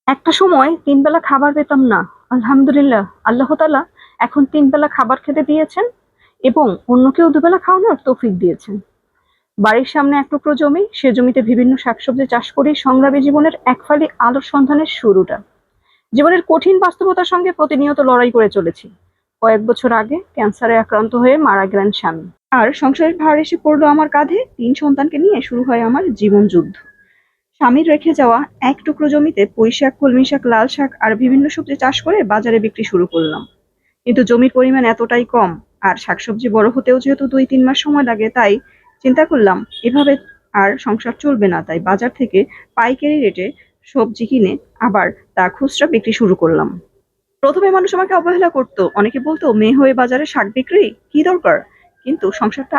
একটা সময় ৩ বেলা খাবার পেতাম না। আলহামদুলিল্লাহ, আল্লাহ তাআলা এখন ৩ বেলা খাবার খেতে দিয়েছেন এবং অন্যকেও দুবেলা খাওয়ানোর তৌফিক দিয়েছেন। বাড়ির সামনে এক টুকরো জমি, সে জমিতে বিভিন্ন শাকসবজি চাষ করেই সংগ্রামী জীবনের এক ফালি আলোর সন্ধানের শুরুটা। জীবনের কঠিন বাস্তবতার সঙ্গে প্রতিনিয়ত লড়াই করে চলেছি। কয়েক বছর আগে ক্যান্সারে আক্রান্ত হয়ে মারা গেলেন স্বামী। আর সংসারের ভার এসে পড়লো আমার কাঁধে। ৩ সন্তানকে নিয়ে শুরু হয় আমার জীবন যুদ্ধ। স্বামীর রেখে যাওয়া এক টুকরো জমিতে পুঁইশাক, কলমি শাক, লাল শাক আর বিভিন্ন সবজি চাষ করে বাজারে বিক্রি শুরু করলাম। কিন্তু জমির পরিমাণ এতটাই কম আর শাকসবজি বড় হতেও যেহেতু ২-৩ মাস সময় লাগে, তাই চিন্তা করলাম এভাবে আর সংসার চলবে না। তাই বাজার থেকে পাইকারি রেটে সবজি কিনে আবার তা খুচরা বিক্রি শুরু করলাম। প্রথমে মানুষ আমাকে অবহেলা করতো, অনেকে বলতো মেয়ে হয়ে বাজারে শাক বিক্রি কি দরকার। কিন্তু সংসারটা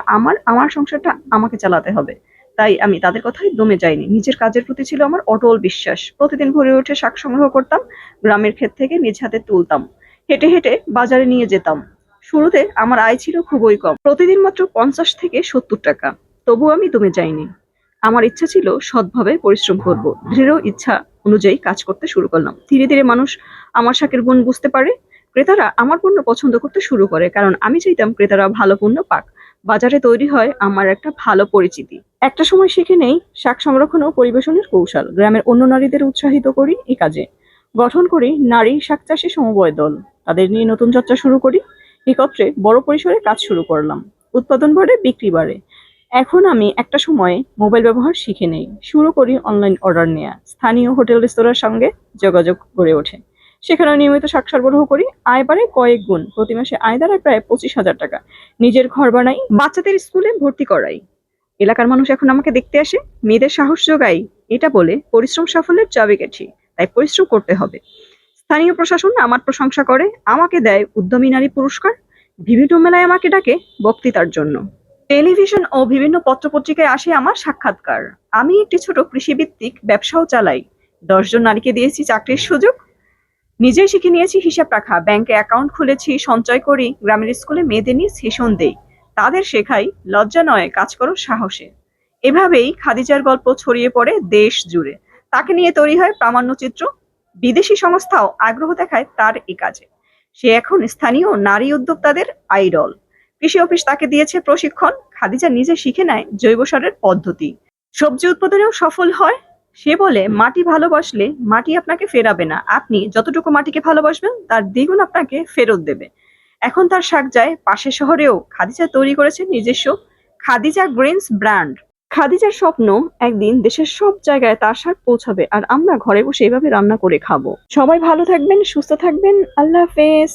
আমার সংসারটা আমাকে চালাতে হবে। তাই আমি তাদের কথায় দমে যাইনি। নিজের কাজের প্রতি ছিল আমার অটল বিশ্বাস। প্রতিদিন ভোরে উঠে শাক সংগ্রহ করতাম, গ্রামের ক্ষেত থেকে নিজ হাতে তুলতাম, হেঁটে হেঁটে বাজারে নিয়ে যেতাম। শুরুতে আমার আয় ছিল খুবই কম, প্রতিদিন মাত্র ৫০ থেকে ৭০ টাকা। তবুও আমি দমে যাইনি। আমার ইচ্ছা ছিল সৎভাবে পরিশ্রম করব। দৃঢ় ইচ্ছা অনুযায়ী কাজ করতে শুরু করলাম। ধীরে ধীরে মানুষ আমার শাকের গুণ বুঝতে পারে। ক্রেতারা আমার পণ্য পছন্দ করতে শুরু করে, কারণ আমি চাইতাম ক্রেতারা ভালো পণ্য পাক। বাজারে তৈরি হয় আমার একটা ভালো পরিচিতি। একটা সময় শিখে নেই শাক সংরক্ষণ ও পরিবেশনের কৌশল। গ্রামের অন্য নারীদের উৎসাহিত করি এই কাজে। গঠন করি নারী শাক চাষী সমবায় দল। তাদের নিয়ে নতুন চর্চা শুরু করি। একত্রে বড় পরিসরে কাজ শুরু করলাম। উৎপাদন বাড়ে, বিক্রি বাড়ে। এখন আমি একটা সময়ে মোবাইল ব্যবহার শিখে নেই। শুরু করি অনলাইন অর্ডার নেয়া। স্থানীয় হোটেল রেস্তোরাঁর সঙ্গে যোগাযোগ গড়ে ওঠে। সেখানে নিয়মিত শাক সরবরাহ করি। আয় বাড়ে কয়েক গুণ। প্রতি মাসে আয় দাঁড়ায় প্রায় ২৫,০০০ টাকা। নিজের ঘর বানাই, বাচ্চাদের স্কুলে ভর্তি করাই। এলাকার মানুষ এখন আমাকে দেখতে আসে, মেয়েদের সাহস যোগাই। এটা বলে পরিশ্রম সাফল্যের চাবিকাঠি। তাই পরিশ্রম করতে হবে। স্থানীয় প্রশাসন আমার প্রশংসা করে, আমাকে দেয় উদ্যমী নারী পুরস্কার। বিভিন্ন মেলায় আমাকে ডাকে বক্তৃতার জন্য। টেলিভিশন ও বিভিন্ন পত্রপত্রিকায় আসে আমার সাক্ষাৎকার। আমি একটি ছোট কৃষিভিত্তিক ব্যবসাও চালাই। ১০ জন নারীকে দিয়েছি চাকরির সুযোগ। নিজেই শিখে নিয়েছি হিসাব রাখা, ব্যাংকে অ্যাকাউন্ট খুলেছি, সঞ্চয় করি, গ্রামের স্কুলে মেয়েদের নিয়ে সেশন দেই। তাদের শেখাই লজ্জা নয়, কাজ করো সাহসে। এভাবেই খাদিজার গল্প ছড়িয়ে পড়ে দেশ জুড়ে। তাকে নিয়ে তৈরি হয় প্রামাণ্যচিত্র। বিদেশি সংস্থাও আগ্রহ দেখায় তার এই কাজে। সে এখন স্থানীয় নারী উদ্যোক্তাদের আইডল। কৃষি অফিস তাকে দিয়েছে প্রশিক্ষণ। খাদিজা নিজে শিখে নেয় জৈব সারের পদ্ধতি। সবজি উৎপাদনেও সফল হয়। সে বলে, মাটি ভালোবাসলে মাটি আপনাকে ফেরাবে না, আপনি যতটুকু মাটিকে ভালোবাসবেন তার দ্বিগুণ আপনাকে ফেরত দেবে। এখন তার শাক যায় পাশের শহরেও। খাদিজা তৈরি করেছে নিজস্ব খাদিজা গ্রিনস ব্র্যান্ড। খাদিজার স্বপ্ন একদিন দেশের সব জায়গায় তার শাক পৌঁছাবে, আর আমরা ঘরে বসে এভাবে রান্না করে খাবো। সবাই ভালো থাকবেন, সুস্থ থাকবেন। আল্লাহ হাফেজ।